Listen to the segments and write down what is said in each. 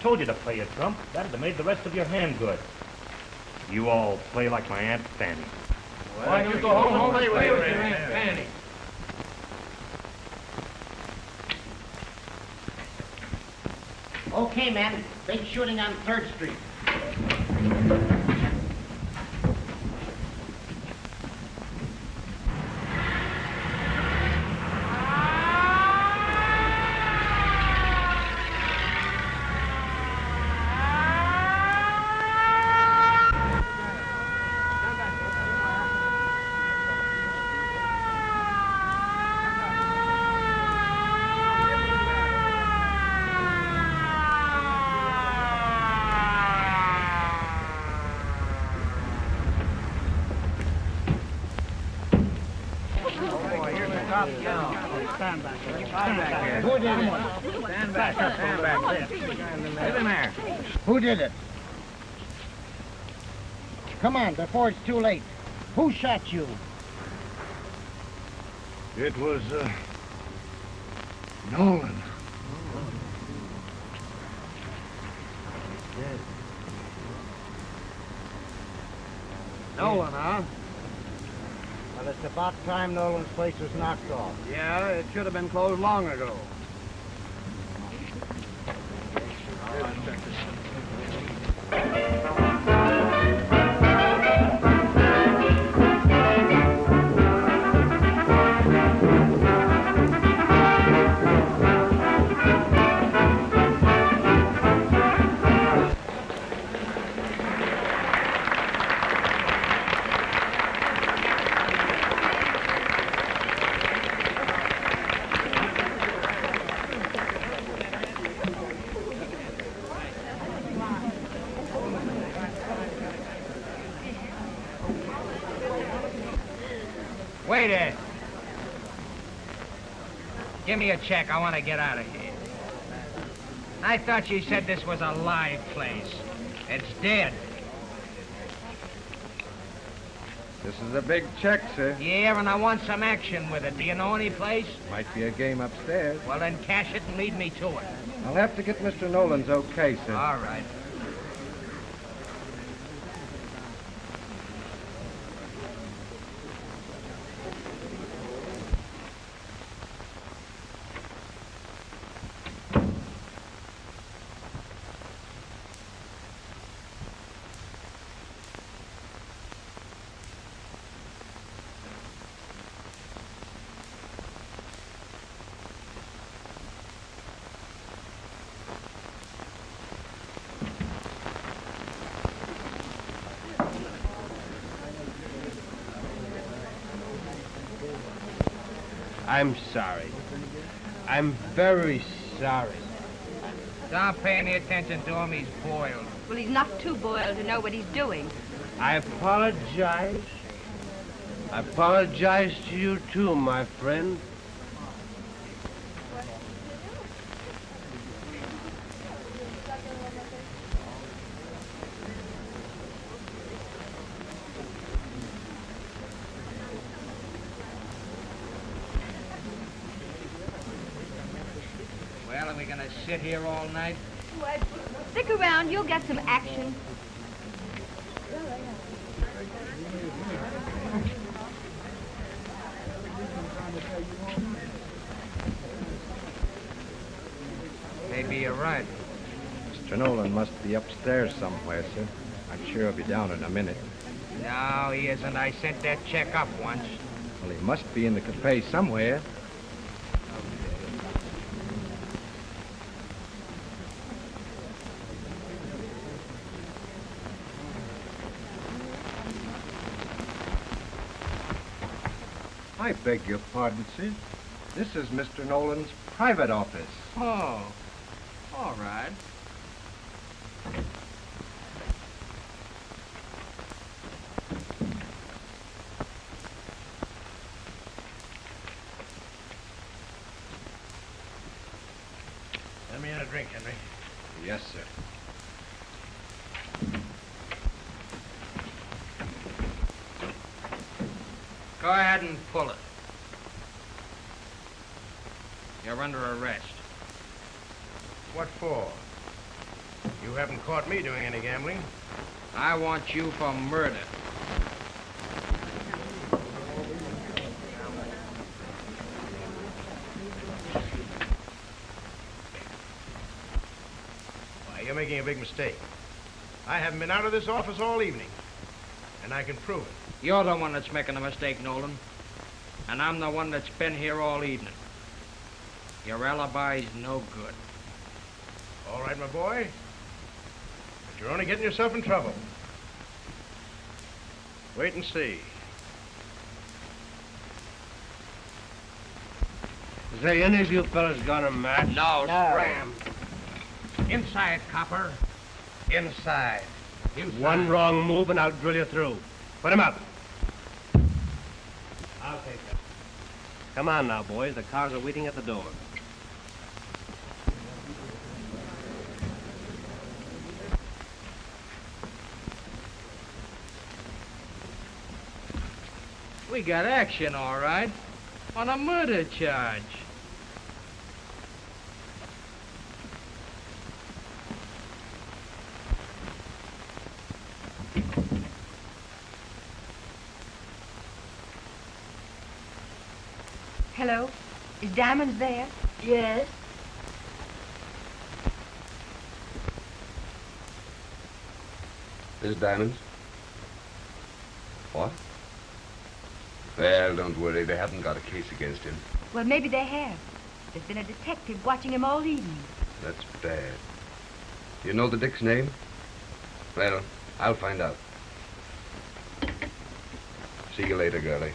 told you to play your trump. That'd have made the rest of your hand good. You all play like my Aunt Fanny. Why don't you go home and play with your Aunt Fanny? Okay, man. Big shooting on 3rd Street. Who did it? Come on, before it's too late. Who shot you? It was, Nolan. Nolan, huh? Well, it's about time Nolan's place was knocked off. Yeah, it should have been closed long ago. Waiter! Give me a check. I want to get out of here. I thought you said this was a live place. It's dead. This is a big check, sir. Yeah, and I want some action with it. Do you know any place? Might be a game upstairs. Well, then cash it and lead me to it. I'll have to get Mr. Nolan's okay, sir. All right. I'm sorry. I'm very sorry. Don't pay any attention to him. He's boiled. Well, he's not too boiled to know what he's doing. I apologize. I apologize to you too, my friend. Well, are we going to sit here all night? What? Stick around. You'll get some action. Maybe you're right. Mr. Nolan must be upstairs somewhere, sir. I'm sure he'll be down in a minute. No, he isn't. I sent that check up once. Well, he must be in the cafe somewhere. I beg your pardon, sir. This is Mr. Nolan's private office. Oh, all right. Let me in a drink, Henry. Yes, sir. Go ahead and pull it. You're under arrest. What for? You haven't caught me doing any gambling. I want you for murder. Why, you're making a big mistake. I haven't been out of this office all evening, and I can prove it. You're the one that's making a mistake, Nolan. And I'm the one that's been here all evening. Your alibi's no good. All right, my boy. But you're only getting yourself in trouble. Wait and see. Is there any of you fellas got a match? No, scram. Inside, copper. Inside. Inside. One wrong move and I'll drill you through. Put him up. I'll take that. Come on now, boys. The cars are waiting at the door. We got action, all right. On a murder charge. Hello? Is Diamonds there? Yes. This is Diamonds. What? Well, don't worry. They haven't got a case against him. Well, maybe they have. There's been a detective watching him all evening. That's bad. You know the dick's name? Well, I'll find out. See you later, girlie.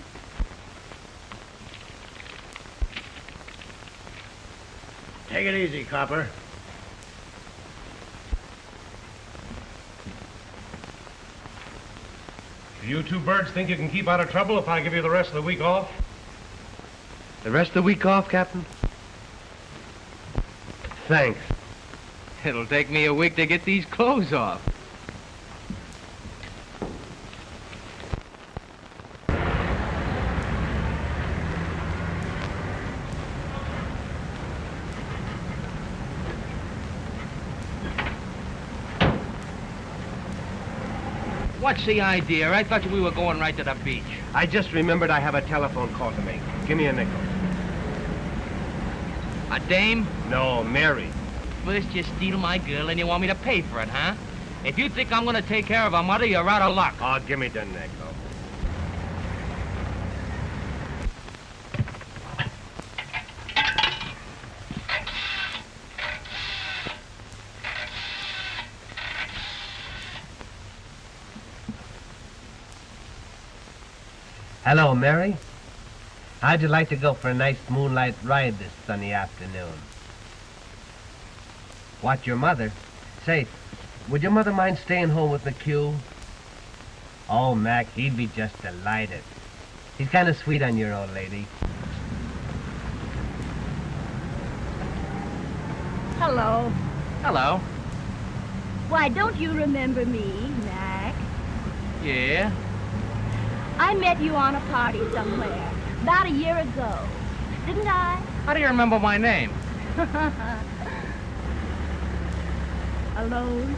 Take it easy, Copper. You two birds think you can keep out of trouble if I give you the rest of the week off? The rest of the week off, Captain? Thanks. It'll take me a week to get these clothes off. What's the idea? I thought we were going right to the beach. I just remembered I have a telephone call to make. Give me a nickel. A dame? No, Mary. First you steal my girl and you want me to pay for it, huh? If you think I'm gonna take care of her mother, you're out of luck. Oh, give me the nickel. Hello, Mary. How'd you like to go for a nice moonlight ride this sunny afternoon? What, your mother? Say, would your mother mind staying home with McHugh? Oh, Mac, he'd be just delighted. He's kind of sweet on your old lady. Hello. Hello. Why, don't you remember me, Mac? Yeah? I met you on a party somewhere, about a year ago. Didn't I? How do you remember my name? Alone?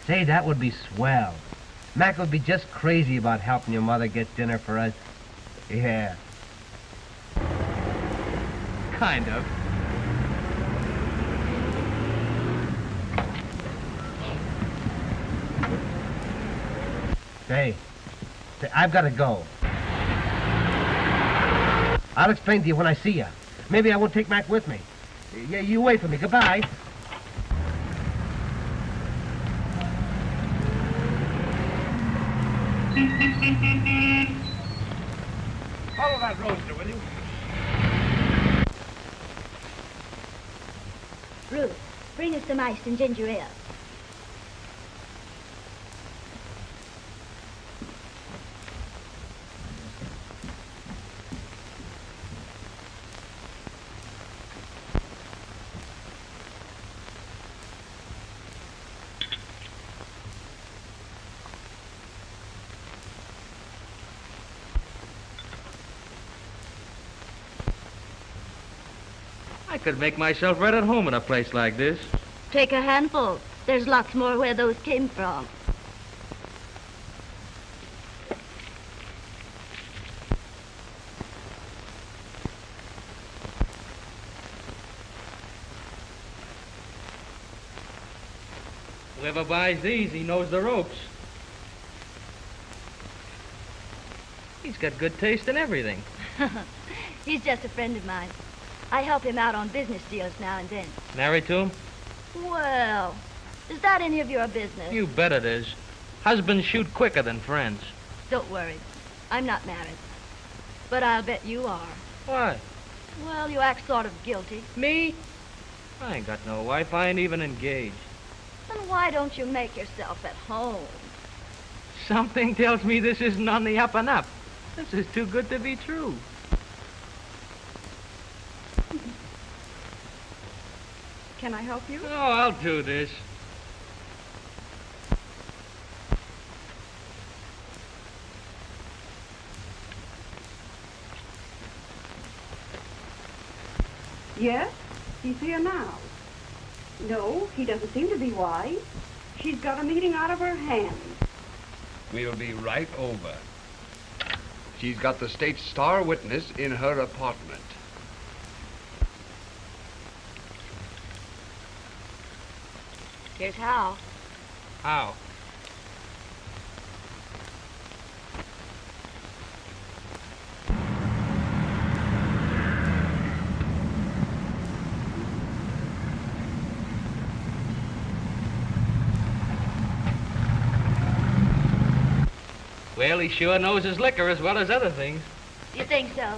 Say, that would be swell. Mac would be just crazy about helping your mother get dinner for us. Yeah. Kind of. Say, I've got to go. I'll explain to you when I see you. Maybe I won't take Mac with me. Yeah, you wait for me. Goodbye. Follow that roadster, will you? Ruth, bring us some ice and ginger ale. I could make myself right at home in a place like this. Take a handful. There's lots more where those came from. Whoever buys these, he knows the ropes. He's got good taste in everything. He's just a friend of mine. I help him out on business deals now and then. Married to him? Well, is that any of your business? You bet it is. Husbands shoot quicker than friends. Don't worry. I'm not married. But I'll bet you are. Why? Well, you act sort of guilty. Me? I ain't got no wife. I ain't even engaged. Then why don't you make yourself at home? Something tells me this isn't on the up and up. This is too good to be true. Can I help you? Oh, I'll do this. Yes? He's here now. No, he doesn't seem to be wise. She's got a meeting out of her hands. We'll be right over. She's got the state's star witness in her apartment. Here's how. How? Well, he sure knows his liquor as well as other things. You think so?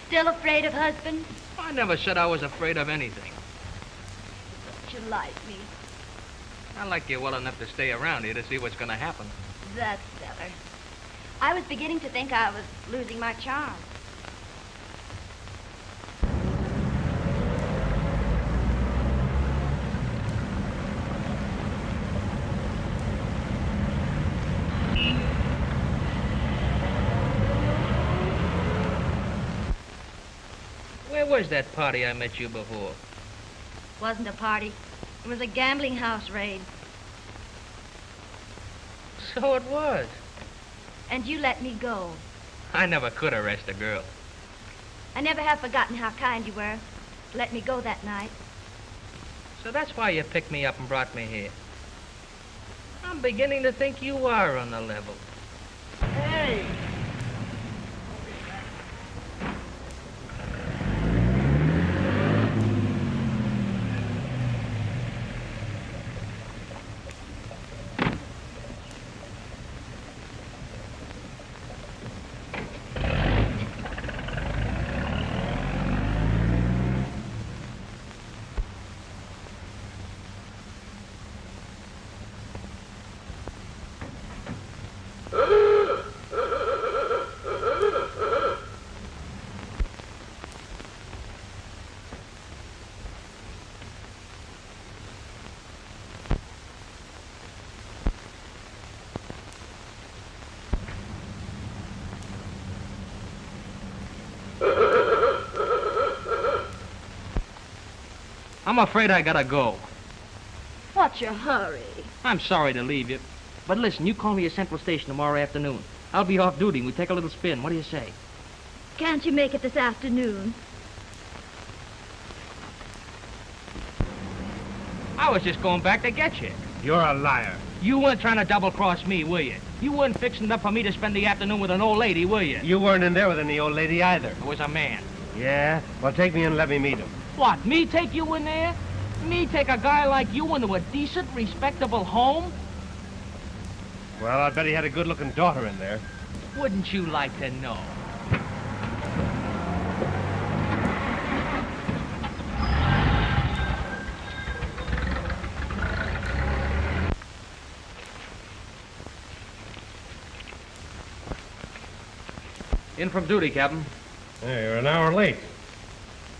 Still afraid of husband? I never said I was afraid of anything. You like me. I like you well enough to stay around here to see what's gonna happen. That's better. I was beginning to think I was losing my charm. Where was that party I met you before? Wasn't a party. It was a gambling house raid. So it was. And you let me go. I never could arrest a girl. I never have forgotten how kind you were to let me go that night. So that's why you picked me up and brought me here. I'm beginning to think you are on the level. Hey! I'm afraid I gotta go. What's your hurry? I'm sorry to leave you. But listen, you call me at Central Station tomorrow afternoon. I'll be off duty and we take a little spin. What do you say? Can't you make it this afternoon? I was just going back to get you. You're a liar. You weren't trying to double-cross me, were you? You weren't fixing it up for me to spend the afternoon with an old lady, were you? You weren't in there with any old lady either. I was a man. Yeah? Well, take me and let me meet him. What, me take you in there? Me take a guy like you into a decent, respectable home? Well, I bet he had a good-looking daughter in there. Wouldn't you like to know? In from duty, Captain. Hey, you're an hour late.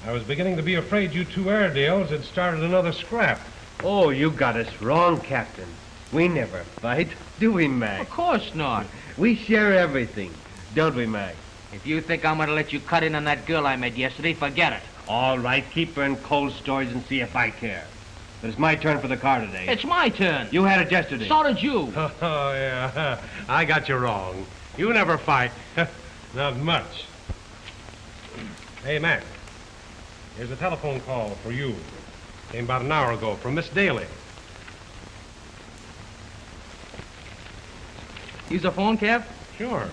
I was beginning to be afraid you two Airedales had started another scrap. Oh, you got us wrong, Captain. We never fight, do we, Mac? Of course not. We share everything, don't we, Mac? If you think I'm gonna let you cut in on that girl I met yesterday, forget it. All right, keep her in cold storage and see if I care. But it's my turn for the car today. It's my turn. You had it yesterday. So did you. Oh, yeah. I got you wrong. You never fight. Not much. Hey, Mac. Here's a telephone call for you. Came about an hour ago from Miss Daly. Use a phone, Cap? Sure.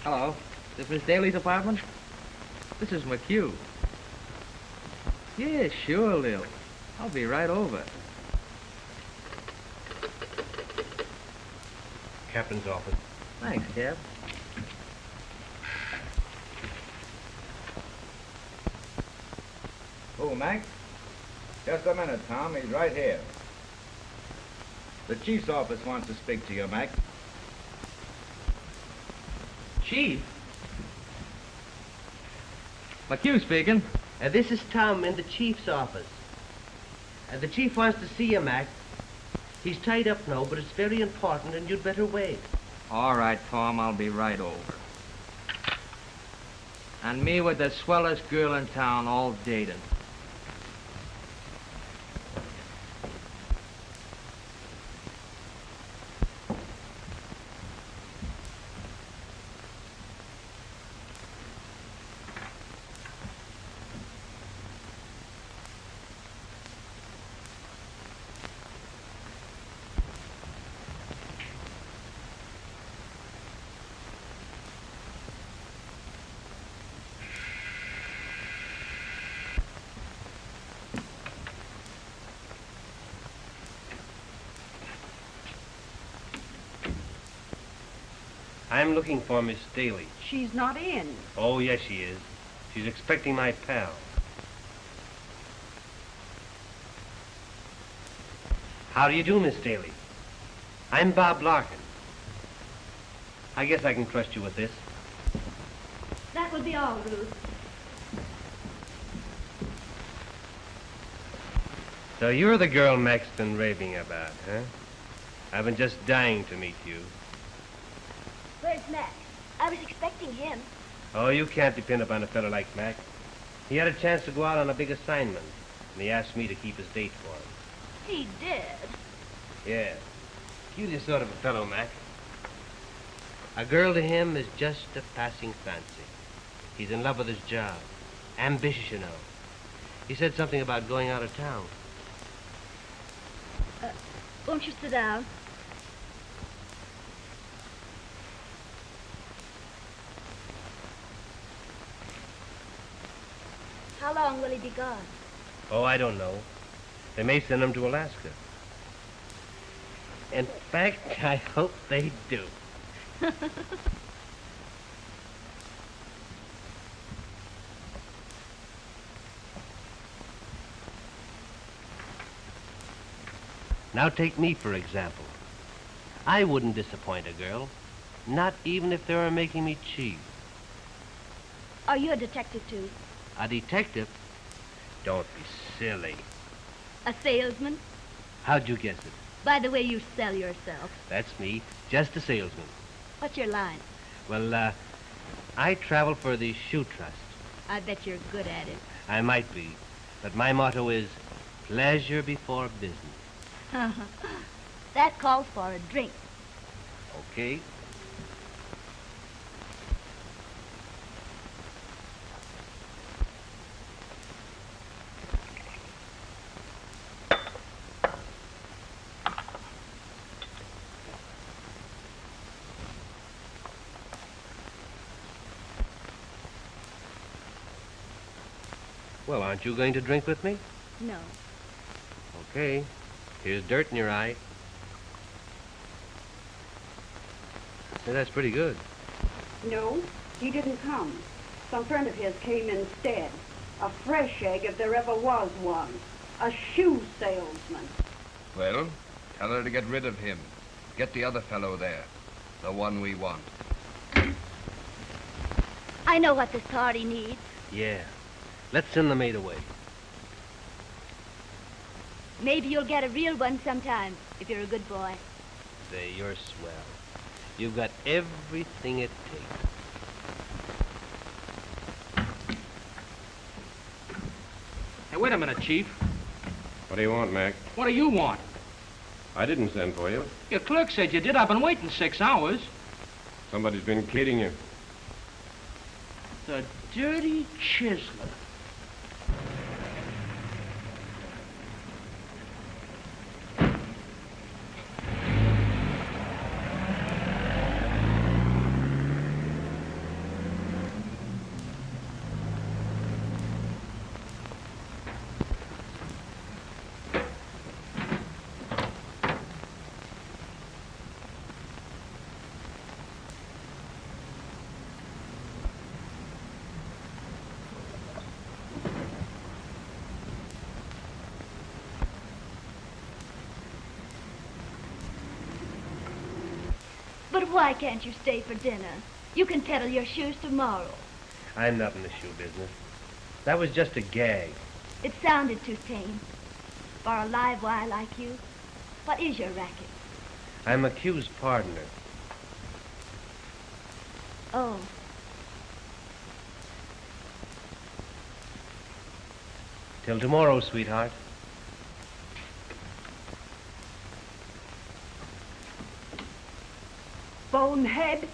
Hello. Is this Miss Daly's apartment? This is McHugh. Yeah, sure, Lil. I'll be right over. Captain's office. Thanks, Cap. Oh, Mac? Just a minute, Tom. He's right here. The chief's office wants to speak to you, Mac. Chief? McHugh speaking. This is Tom in the chief's office. The chief wants to see you, Mac. He's tied up now, but it's very important and you'd better wait. All right, Tom, I'll be right over. And me with the swellest girl in town all dating. I'm looking for Miss Daly. She's not in. Oh, yes, she is. She's expecting my pal. How do you do, Miss Daly? I'm Bob Larkin. I guess I can trust you with this. That will be all, Ruth. So you're the girl Mac's been raving about, huh? I've been just dying to meet you. Where's Mac? I was expecting him. Oh, you can't depend upon a fellow like Mac. He had a chance to go out on a big assignment, and he asked me to keep his date for him. He did. Yeah. Cutest sort of a fellow, Mac. A girl to him is just a passing fancy. He's in love with his job. Ambitious, you know. He said something about going out of town. Won't you sit down? How long will he be gone? Oh, I don't know. They may send him to Alaska. In fact, I hope they do. Now take me, for example. I wouldn't disappoint a girl, not even if they were making me cheap. Are you a detective, too? A detective? Don't be silly. A salesman? How'd you guess it? By the way you sell yourself. That's me, just a salesman. What's your line? Well, I travel for the Shoe Trust. I bet you're good at it. I might be, but my motto is pleasure before business. That calls for a drink. Okay? Well, aren't you going to drink with me? No. Okay. Here's dirt in your eye. Say, that's pretty good. No, he didn't come. Some friend of his came instead. A fresh egg if there ever was one. A shoe salesman. Well, tell her to get rid of him. Get the other fellow there. The one we want. I know what this party needs. Yeah. Let's send the maid away. Maybe you'll get a real one sometime, if you're a good boy. Say, you're swell. You've got everything it takes. Hey, wait a minute, Chief. What do you want, Mac? What do you want? I didn't send for you. Your clerk said you did. I've been waiting 6 hours. Somebody's been kidding you. The dirty chiseler. But why can't you stay for dinner? You can peddle your shoes tomorrow. I'm not in the shoe business. That was just a gag. It sounded too tame. For a live wire like you, what is your racket? I'm accused partner. Oh. Till tomorrow, sweetheart. Bonehead.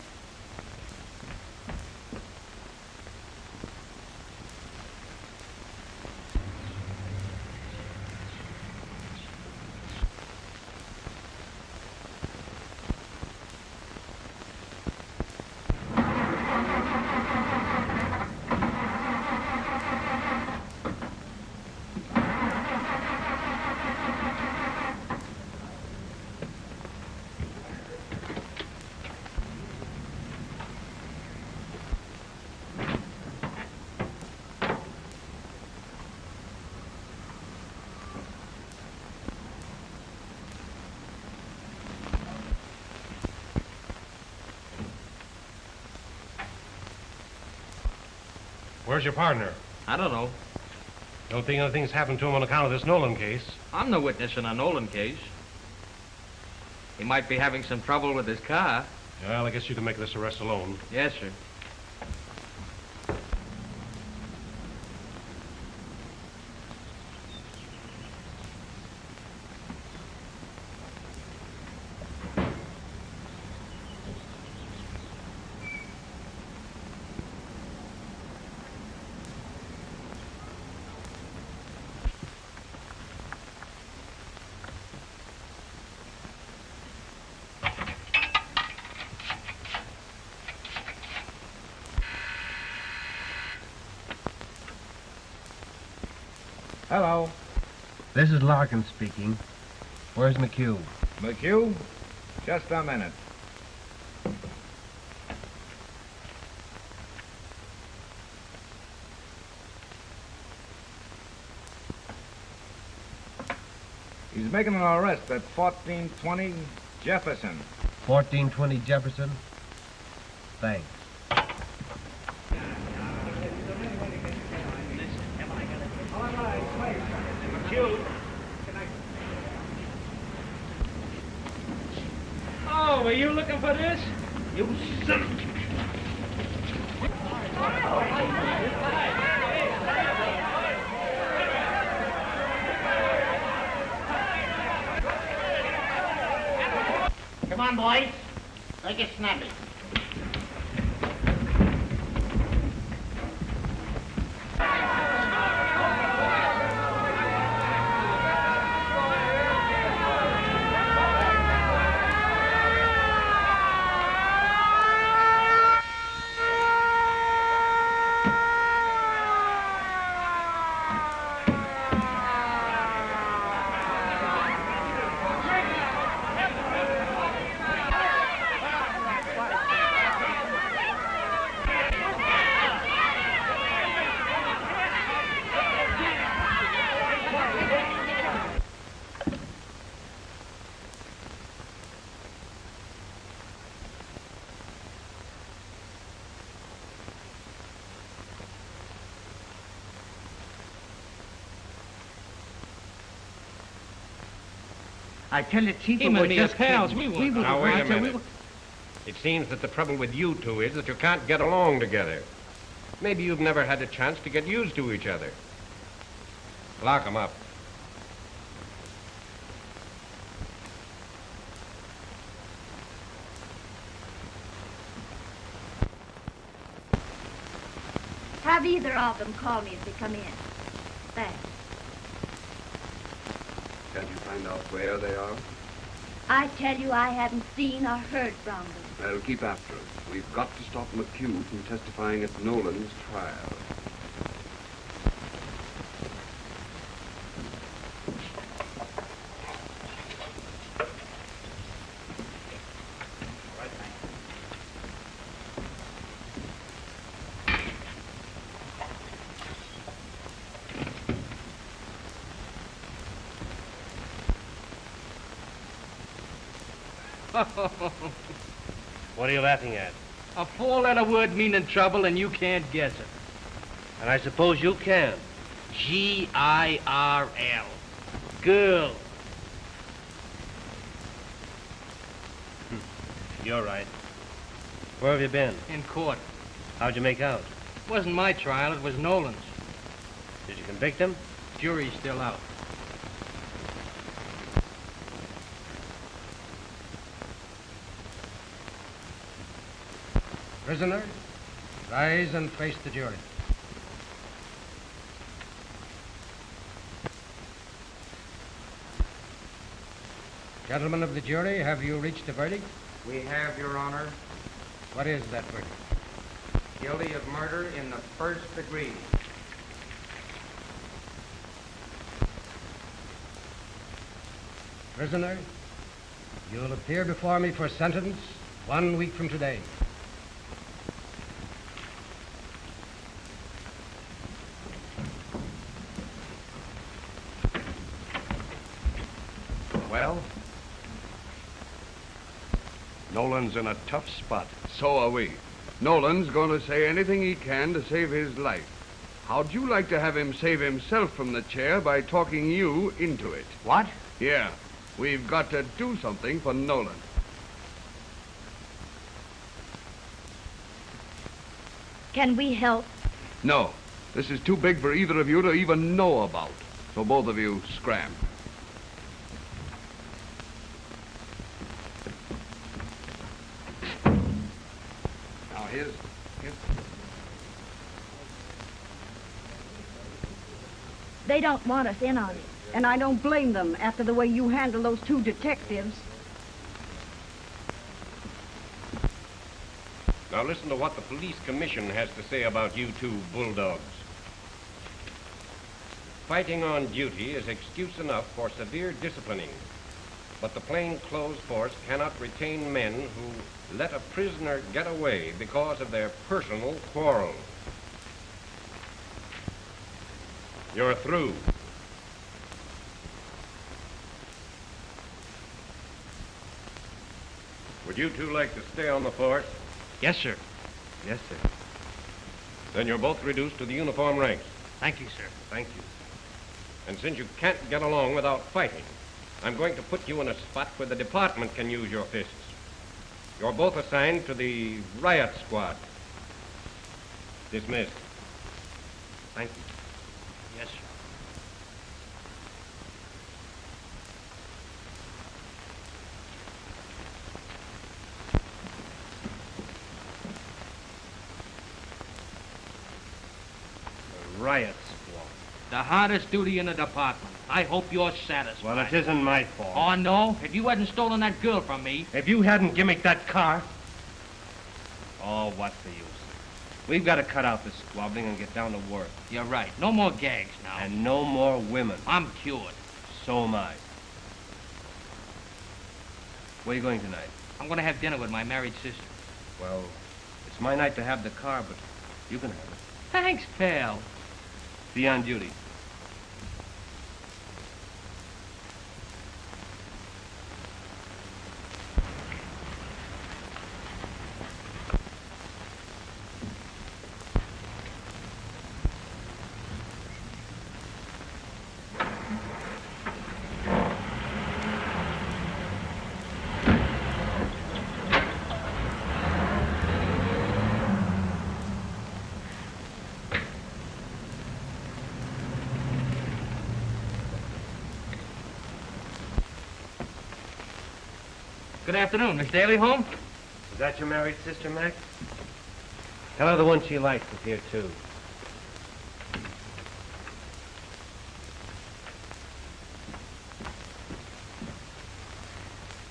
Where's your partner? I don't know. Don't think anything's happened to him on account of this Nolan case. I'm the witness in a Nolan case. He might be having some trouble with his car. Well, I guess you can make this arrest alone. Yes, sir. Hello. This is Larkin speaking. Where's McHugh? McHugh? Just a minute. He's making an arrest at 1420 Jefferson. 1420 Jefferson? Thanks. Oh, were you looking for this? You son of... Come on, boys. Make it snappy. I tell you, Chief, Him we were and me are just pals. kidding. We weren't. Now, wait a I said we minute. It seems that the trouble with you two is that you can't get along together. Maybe you've never had a chance to get used to each other. Lock 'em up. Have either of them call me as they come in. Thanks. Can't you find out where they are? I tell you, I haven't seen or heard from them. Well, keep after us. We've got to stop McHugh from testifying at Nolan's trial. What are you laughing at? A four-letter word meaning trouble, and you can't guess it. And I suppose you can. G-I-R-L. Girl. You're right. Where have you been? In court. How'd you make out? It wasn't my trial, it was Nolan's. Did you convict him? Jury's still out. Prisoner, rise and face the jury. Gentlemen of the jury, have you reached a verdict? We have, Your Honor, What is that verdict? guilty of murder in the first degree. Prisoner, you'll appear before me for sentence 1 week from today. Well, Nolan's in a tough spot. So are we. Nolan's going to say anything he can to save his life. How'd you like to have him save himself from the chair by talking you into it? What? Yeah, we've got to do something for Nolan. Can we help? No, this is too big for either of you to even know about. So both of you scram. Now here's... They don't want us in on it. And I don't blame them after the way you handle those two detectives. Now listen to what the police commission has to say about you two bulldogs. Fighting on duty is excuse enough for severe disciplining, but the plainclothes force cannot retain men who let a prisoner get away because of their personal quarrels. You're through. Would you two like to stay on the force? Yes, sir. Yes, sir. Then you're both reduced to the uniform ranks. Thank you, sir. Thank you. And since you can't get along without fighting, I'm going to put you in a spot where the department can use your fists. You're both assigned to the Riot Squad. Dismissed. Thank you. Yes, sir. Riot Squad. The hardest duty in the department. I hope you're satisfied. Well, it isn't my fault. Oh, no? If you hadn't stolen that girl from me... If you hadn't gimmicked that car... Oh, what's the use? We've got to cut out this squabbling and get down to work. You're right. No more gags now. And no more women. I'm cured. So am I. Where are you going tonight? I'm going to have dinner with my married sister. Well, it's my night to have the car, but you can have it. Thanks, pal. Be on duty. Good afternoon. Miss Daly home? Is that your married sister, Mac? Tell her the one she likes is here, too.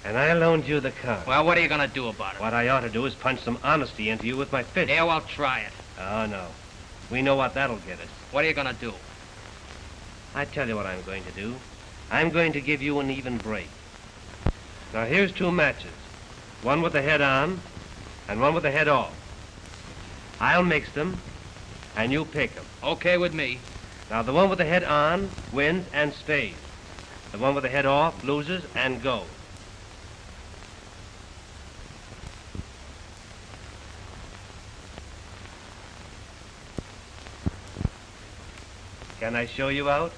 And I loaned you the car. Well, what are you going to do about it? What I ought to do is punch some honesty into you with my fist. Yeah, well, try it. Oh, no. We know what that'll get us. What are you going to do? I tell you what I'm going to do. I'm going to give you an even break. Now, here's 2 matches. One with the head on, and one with the head off. I'll mix them, and you pick them. Okay with me. Now, the one with the head on wins and stays. The one with the head off loses and goes. Can I show you out?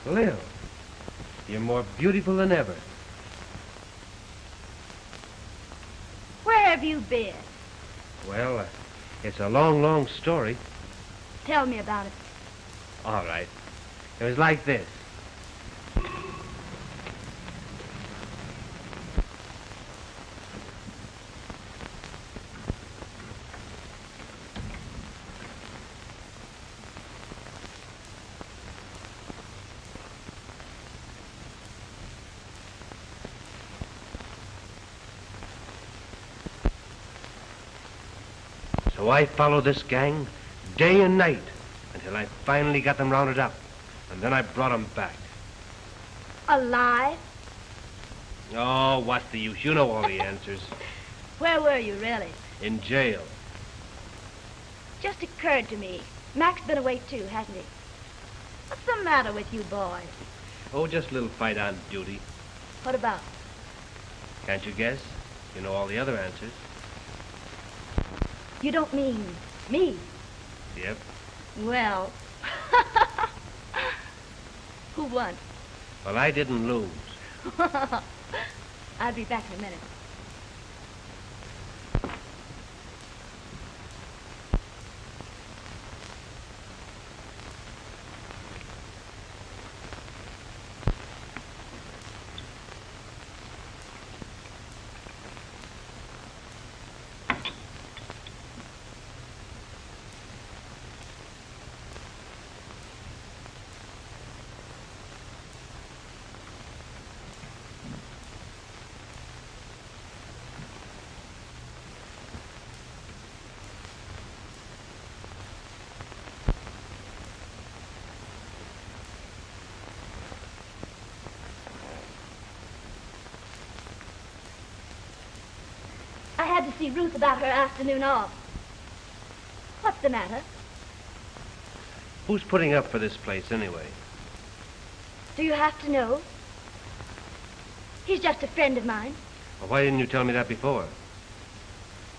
Lil, you're more beautiful than ever. Where have you been? Well, it's a long, long story. Tell me about it. All right. It was like this. So I followed this gang day and night until I finally got them rounded up. And then I brought them back. Alive? Oh, what's the use? You know all the answers. Where were you, really? In jail. Just occurred to me. Mac's been away, too, hasn't he? What's the matter with you boys? Oh, just a little fight on duty. What about? Can't you guess? You know all the other answers. You don't mean me? Yep. Well, who won? Well, I didn't lose. I'll be back in a minute. I had to see Ruth about her afternoon off. What's the matter? Who's putting up for this place, anyway? Do you have to know? He's just a friend of mine. Well, why didn't you tell me that before?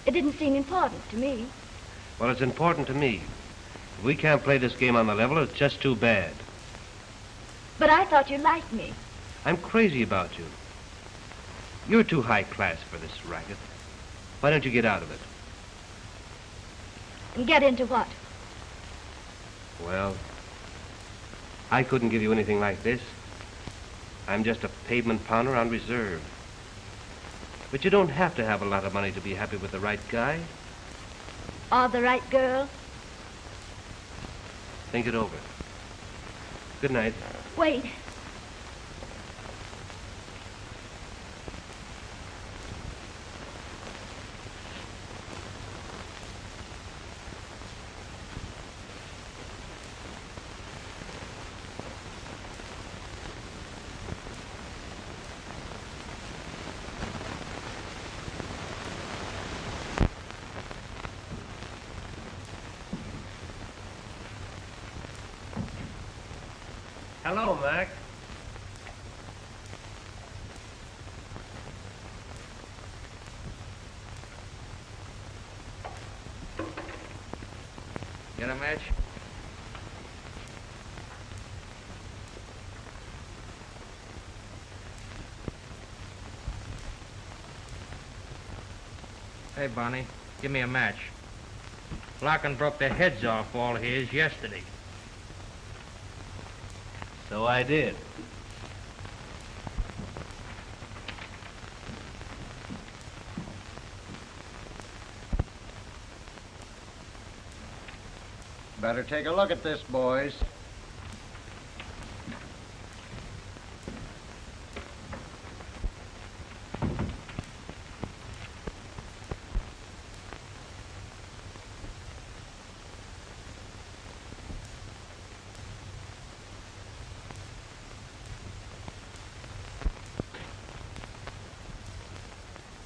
It didn't seem important to me. Well, it's important to me. If we can't play this game on the level, it's just too bad. But I thought you liked me. I'm crazy about you. You're too high class for this racket. Why don't you get out of it? And get into what? Well, I couldn't give you anything like this. I'm just a pavement pounder on reserve. But you don't have to have a lot of money to be happy with the right guy. Or the right girl. Think it over. Good night. Wait. Hello, Mac. Get a match? Hey, Bonnie, give me a match. Larkin broke their heads off all his yesterday. So I did. Better take a look at this, boys.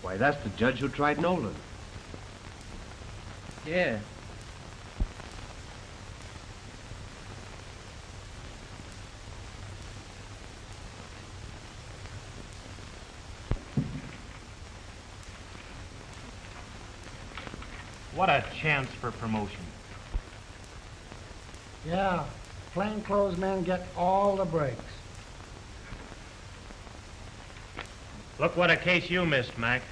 Why, that's the judge who tried Nolan. Yeah. What a chance for promotion. Yeah, plainclothes men get all the breaks. Look what a case you missed, Mac.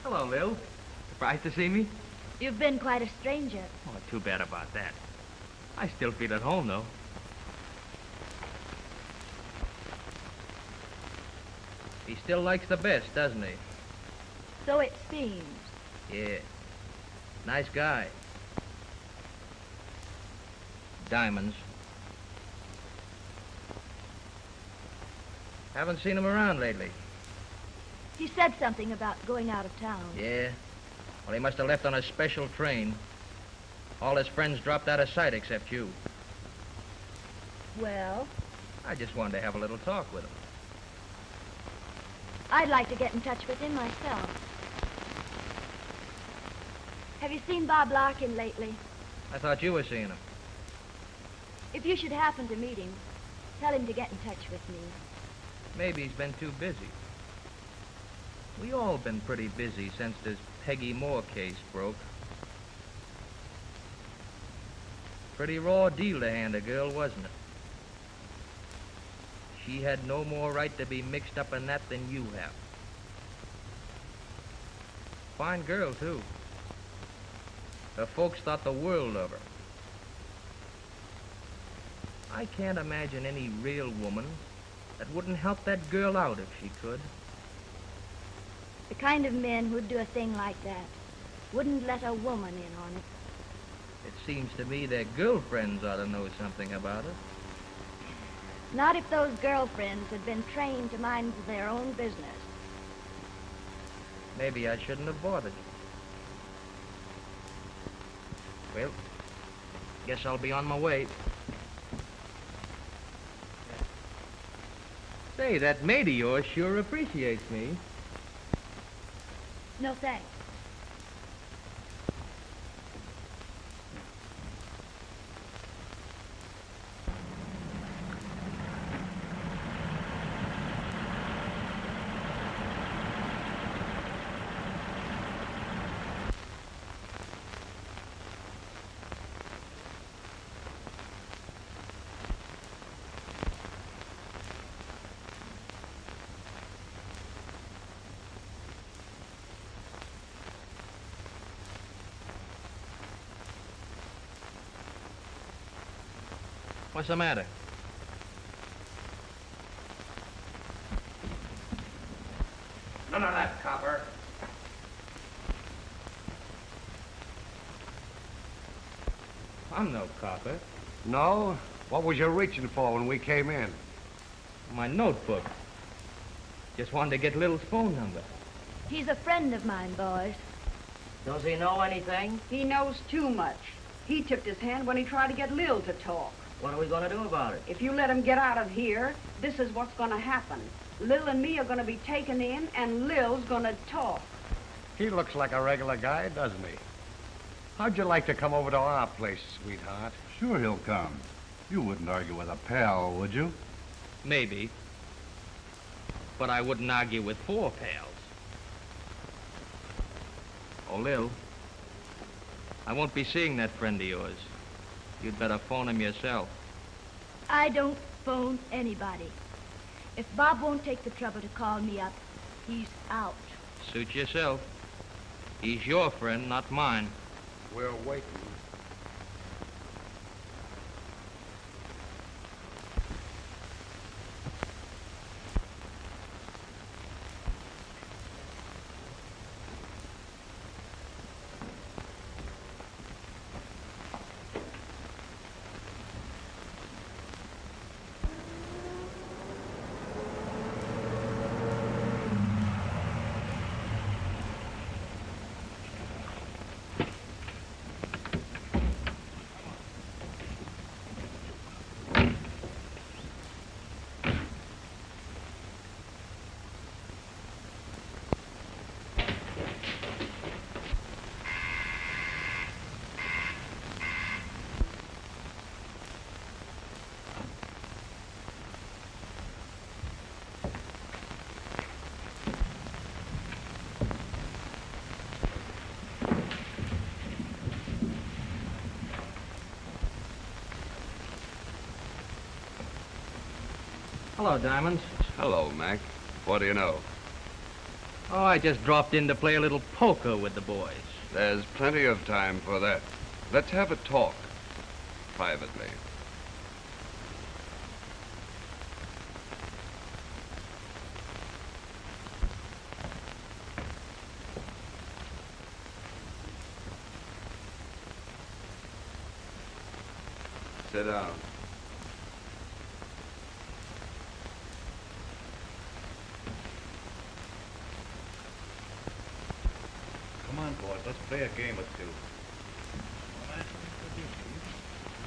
Hello, Lil. Surprised to see me? You've been quite a stranger. Oh, too bad about that. I still feel at home, though. He still likes the best, doesn't he? So it seems. Yeah. Nice guy. Diamonds. Haven't seen him around lately. He said something about going out of town. Yeah? Well, he must have left on a special train. All his friends dropped out of sight except you. Well, I just wanted to have a little talk with him. I'd like to get in touch with him myself. Have you seen Bob Larkin lately? I thought you were seeing him. If you should happen to meet him, tell him to get in touch with me. Maybe he's been too busy. We all been pretty busy since this Peggy Moore case broke. Pretty raw deal to hand a girl, wasn't it? She had no more right to be mixed up in that than you have. Fine girl, too. Her folks thought the world of her. I can't imagine any real woman that wouldn't help that girl out if she could. The kind of men who'd do a thing like that wouldn't let a woman in on it. It seems to me their girlfriends ought to know something about it. Not if those girlfriends had been trained to mind their own business. Maybe I shouldn't have bothered you. Well, guess I'll be on my way. Say, that maid of yours sure appreciates me. No thanks. What's the matter? None of that, copper. I'm no copper. No? What was you reaching for when we came in? My notebook. Just wanted to get Lil's phone number. He's a friend of mine, boys. Does he know anything? He knows too much. He tipped his hand when he tried to get Lil to talk. What are we going to do about it? If you let him get out of here, this is what's going to happen. Lil and me are going to be taken in, and Lil's going to talk. He looks like a regular guy, doesn't he? How'd you like to come over to our place, sweetheart? Sure he'll come. You wouldn't argue with a pal, would you? Maybe. But I wouldn't argue with 4 pals. Oh, Lil, I won't be seeing that friend of yours. You'd better phone him yourself. I don't phone anybody. If Bob won't take the trouble to call me up, he's out. Suit yourself. He's your friend, not mine. We're waiting. Hello, Diamonds. Hello, Mac. What do you know? Oh, I just dropped in to play a little poker with the boys. There's plenty of time for that. Let's have a talk. Privately. Sit down. Come on, boys, let's play a game or two.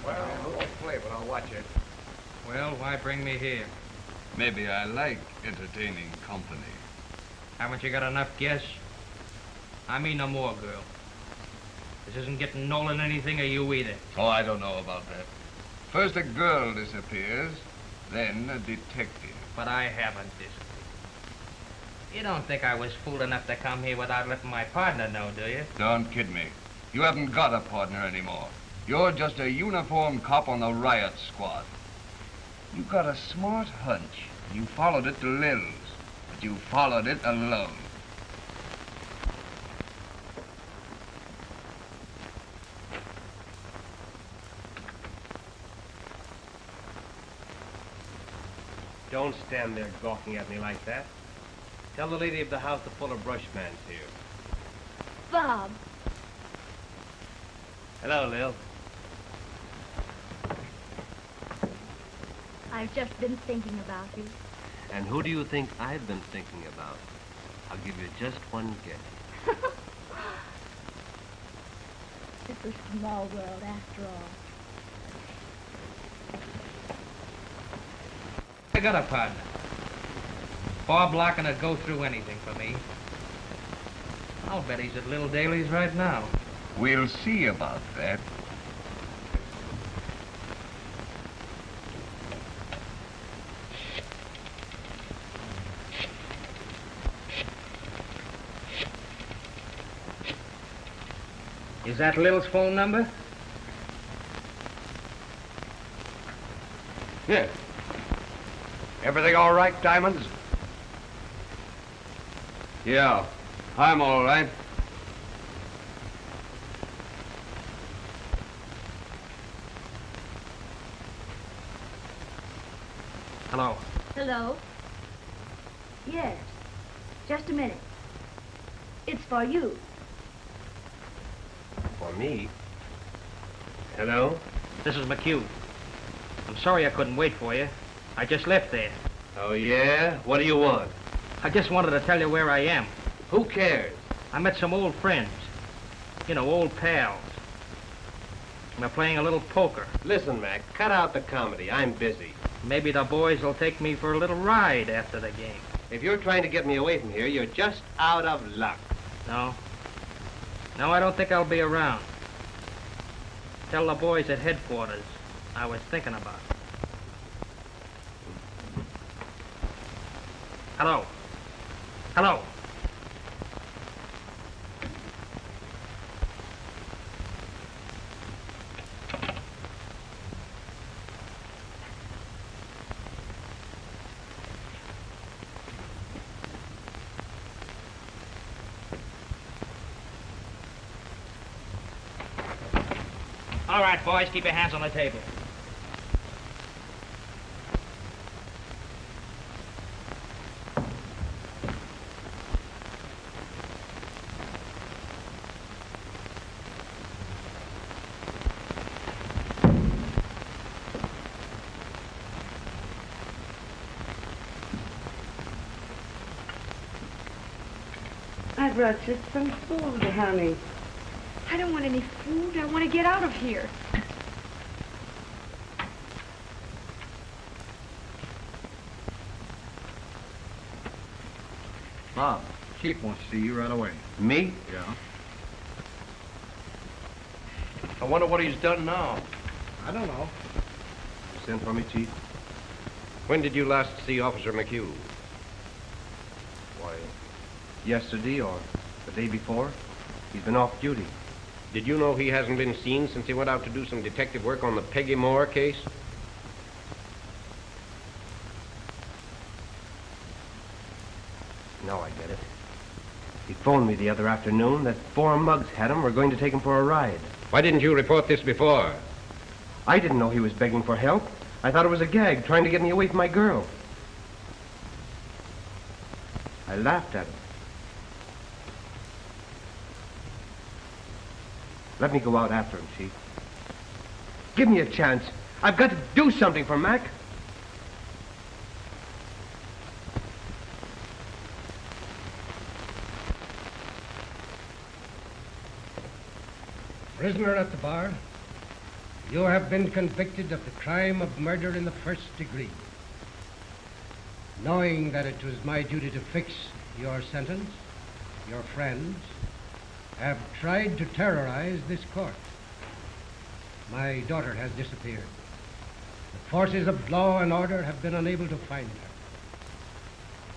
Well, I won't play, but I'll watch it. Well, why bring me here? Maybe I like entertaining company. Haven't you got enough guests? I mean no more, girl. This isn't getting Nolan anything, or you either. Oh, I don't know about that. First a girl disappears, then a detective. But I haven't disappeared. You don't think I was fool enough to come here without letting my partner know, do you? Don't kid me. You haven't got a partner anymore. You're just a uniformed cop on the Riot Squad. You got a smart hunch. You followed it to Lil's, but you followed it alone. Don't stand there gawking at me like that. Tell the lady of the house to pull her brush fans here. Bob. Hello, Lil. I've just been thinking about you. And who do you think I've been thinking about? I'll give you just one guess. It's a small world after all. I got a partner. Bob Larkin would go through anything for me. I'll bet he's at Little Daly's right now. We'll see about that. Is that Lil's phone number? Yeah. Everything all right, Diamonds? Yeah, I'm all right. Hello. Hello? Yes. Just a minute. It's for you. For me? Hello? This is McHugh. I'm sorry I couldn't wait for you. I just left there. Oh, yeah? What do you want? I just wanted to tell you where I am. Who cares? I met some old friends. You know, old pals. We're playing a little poker. Listen, Mac, cut out the comedy. I'm busy. Maybe the boys will take me for a little ride after the game. If you're trying to get me away from here, you're just out of luck. No. No, I don't think I'll be around. Tell the boys at headquarters I was thinking about it. Hello. Hello. All right, boys, keep your hands on the table. I brought you some food, honey. I don't want any food. I want to get out of here. Bob, Chief wants to see you right away. Me? Yeah. I wonder what he's done now. I don't know. You sent for me, Chief? When did you last see Officer McHugh? Why, yesterday or the day before. He's been off duty. Did you know he hasn't been seen since he went out to do some detective work on the Peggy Moore case? Now I get it. He phoned me the other afternoon that 4 mugs had him. We're going to take him for a ride. Why didn't you report this before? I didn't know he was begging for help. I thought it was a gag, trying to get me away from my girl. I laughed at him. Let me go out after him, Chief. Give me a chance. I've got to do something for Mac. Prisoner at the bar, you have been convicted of the crime of murder in the first degree. Knowing that it was my duty to fix your sentence, your friends have tried to terrorize this court. My daughter has disappeared. The forces of law and order have been unable to find her.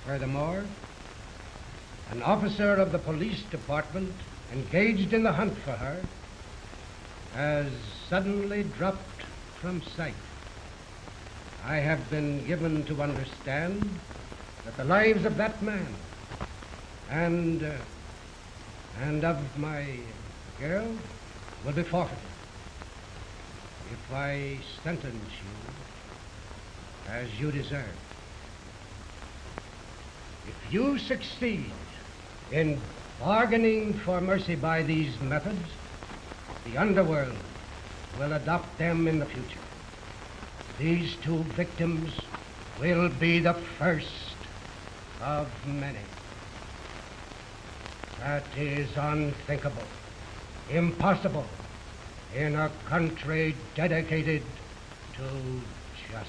Furthermore, an officer of the police department engaged in the hunt for her has suddenly dropped from sight. I have been given to understand that the lives of that man and of my girl will be forfeited if I sentence you as you deserve. If you succeed in bargaining for mercy by these methods, the underworld will adopt them in the future. These 2 victims will be the first of many. That is unthinkable, impossible in a country dedicated to justice.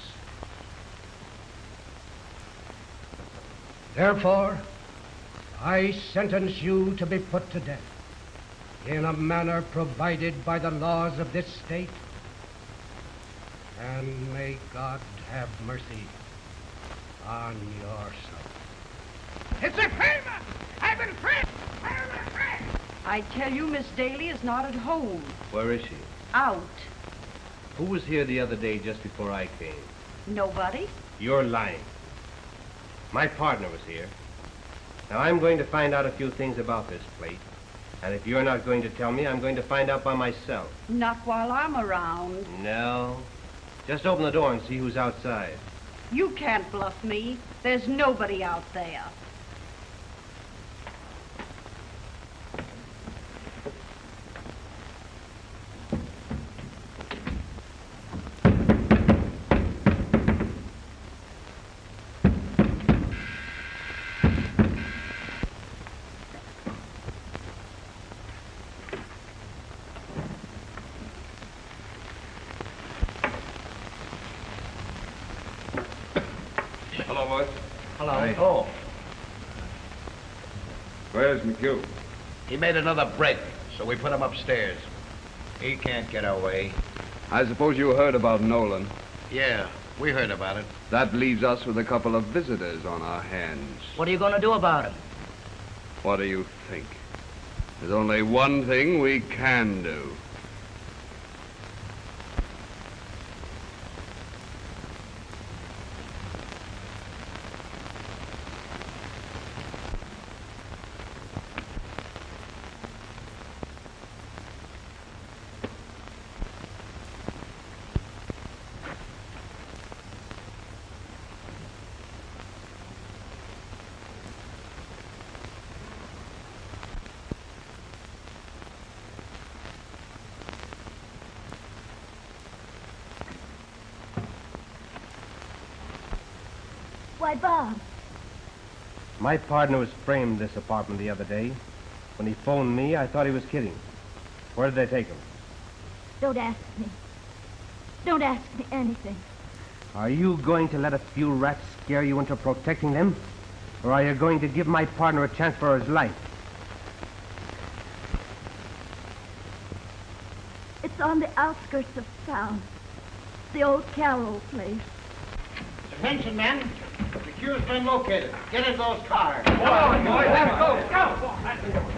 Therefore, I sentence you to be put to death in a manner provided by the laws of this state, and may God have mercy on your soul. It's a favor! I've been free! I tell you, Miss Daly is not at home. Where is she? Out. Who was here the other day just before I came? Nobody? You're lying. My partner was here. Now, I'm going to find out a few things about this plate. And if you're not going to tell me, I'm going to find out by myself. Not while I'm around. No. Just open the door and see who's outside. You can't bluff me. There's nobody out there. boys. Hello. Hi. Oh, Where's McHugh? he made another break, so we put him upstairs. He can't get away. I suppose you heard about Nolan. Yeah, we heard about it. That leaves us with a couple of visitors on our hands. What are you going to do about him? What do you think? There's only one thing we can do. Why, Bob. My partner was framed this apartment the other day. When he phoned me, I thought he was kidding. Where did they take him? Don't ask me. Don't ask me anything. Are you going to let a few rats scare you into protecting them? Or are you going to give my partner a chance for his life? It's on the outskirts of town. The old Carroll place. Attention, men. The cue's been located. Get in those cars. Come on, boys, let's go. Go.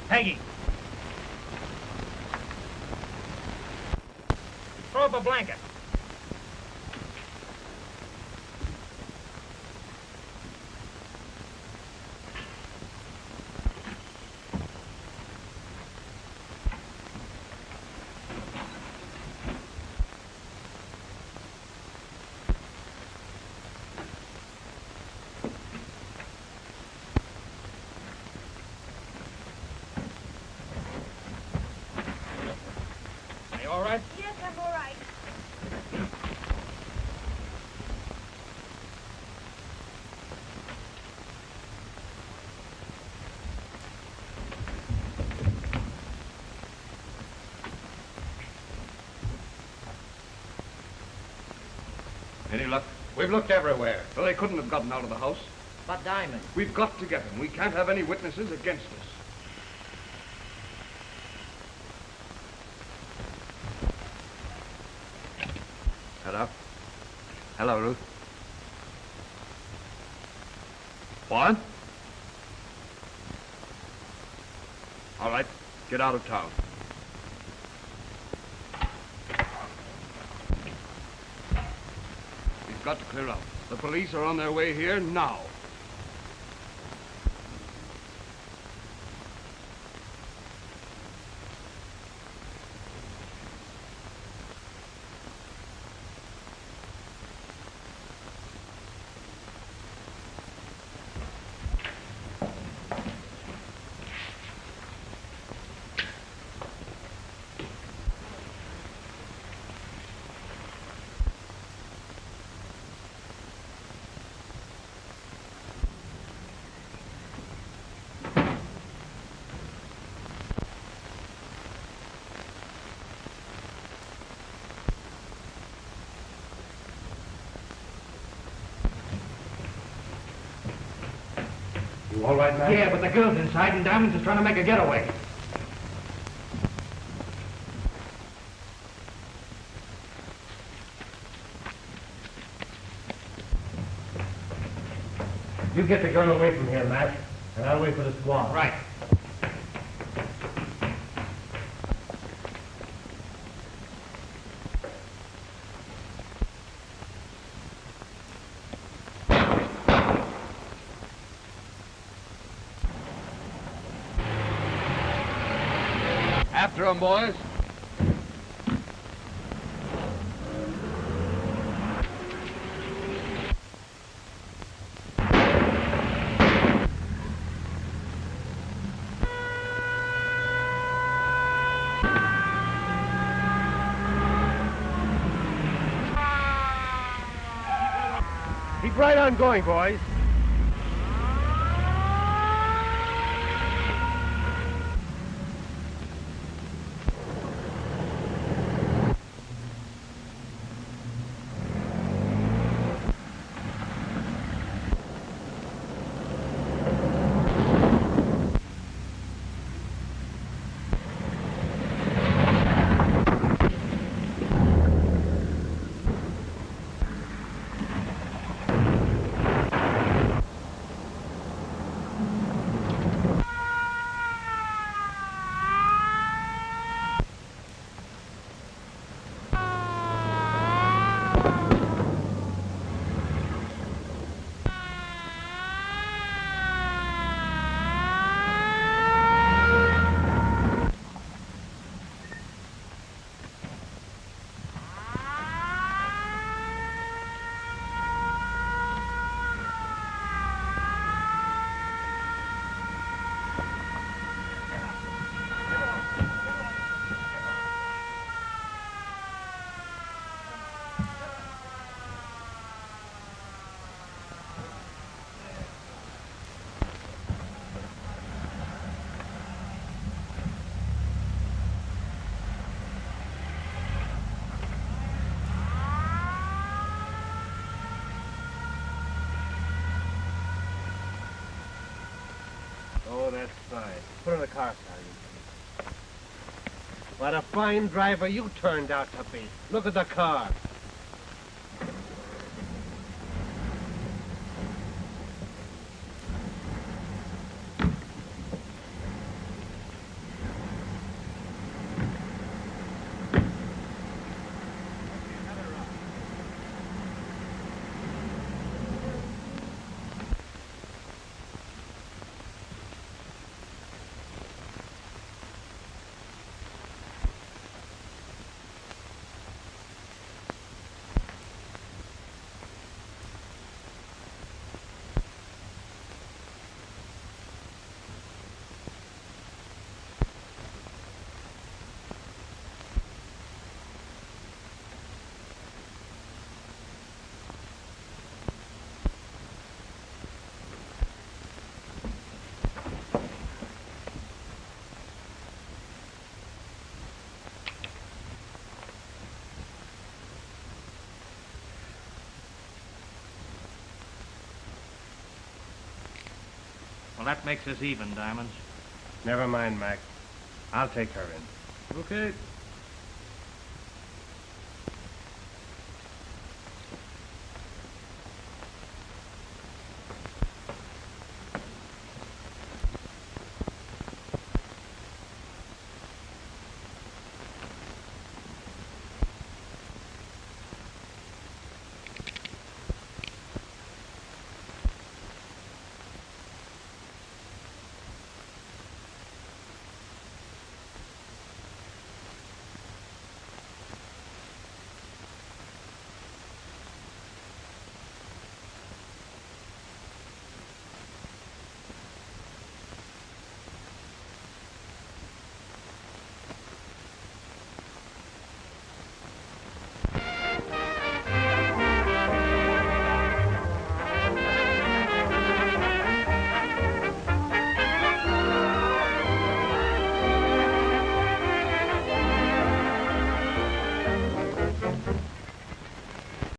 Peggy. Throw up a blanket. You all right? Yes, I'm all right. Any luck? We've looked everywhere. Well, they couldn't have gotten out of the house. But Diamond. We've got to get him. We can't have any witnesses against us. Hello? Hello, Ruth. What? All right, get out of town. We've got to clear out. The police are on their way here now. You all right, man? Yeah, but the girl's inside and Diamonds is trying to make a getaway. You get the girl away from here, Mac, and I'll wait for the squad. Right. After them, boys. Keep right on going, boys. Oh, that's fine. Put her in the car, Sergeant. What a fine driver you turned out to be. Look at the car. Well, that makes us even, Diamonds. Never mind, Mac. I'll take her in. Okay.